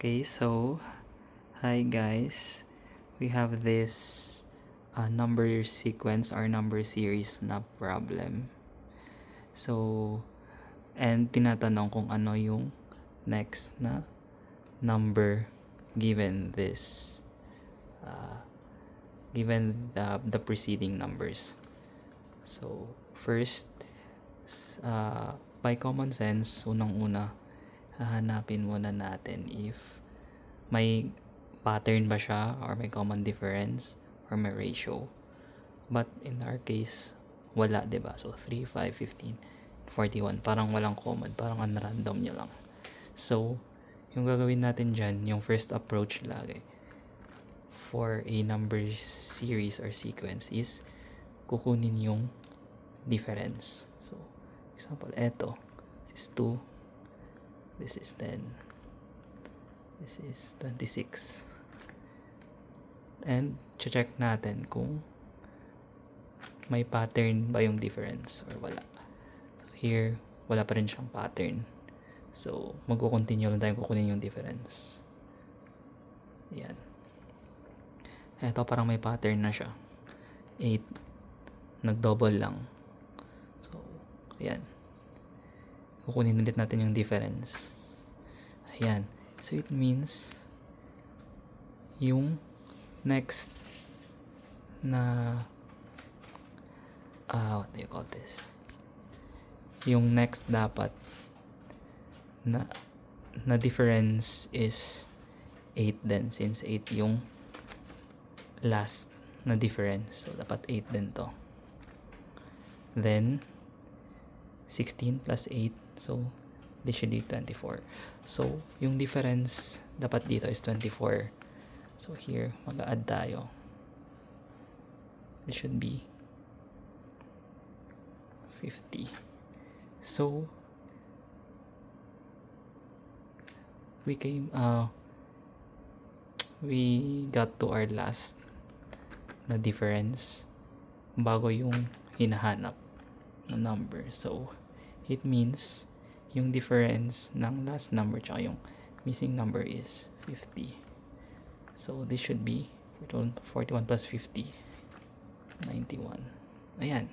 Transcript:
Okay, so hi guys. We have this number sequence or number series na problem. So, and tinatanong kung ano yung next na number given this given the preceding numbers. So, first, by common sense, unang-una, hahanapin muna natin if may pattern ba siya or may common difference or may ratio. But in our case, wala, diba? So, 3, 5, 15, 41. Parang walang common. Parang random nyo lang. So, yung gagawin natin dyan, yung first approach lagi for a number series or sequence is kukunin yung difference. So, example, eto. This is 2. This is 10. This is 26. And check natin kung may pattern ba yung difference or wala. So, here, wala pa rin siyang pattern. So, magko-continue lang tayo kukunin yung difference. Ayan. Ito parang may pattern na siya. 8. Nag-double lang. So, ayan. Kukunin ulit natin yung difference. Ayan. So, it means yung next na what do you call this? Yung next dapat na difference is 8 din, since 8 yung last na difference. So, dapat 8 din to. Then, 16 plus 8. So, this should be 24. So, yung difference dapat dito is 24. So, here, mag-add tayo. It should be 50. So, we got to our last na difference bago yung hinahanap na number. So, it means yung difference ng last number tsaka yung missing number is 50. So, this should be 41 plus 50, 91. Ayan.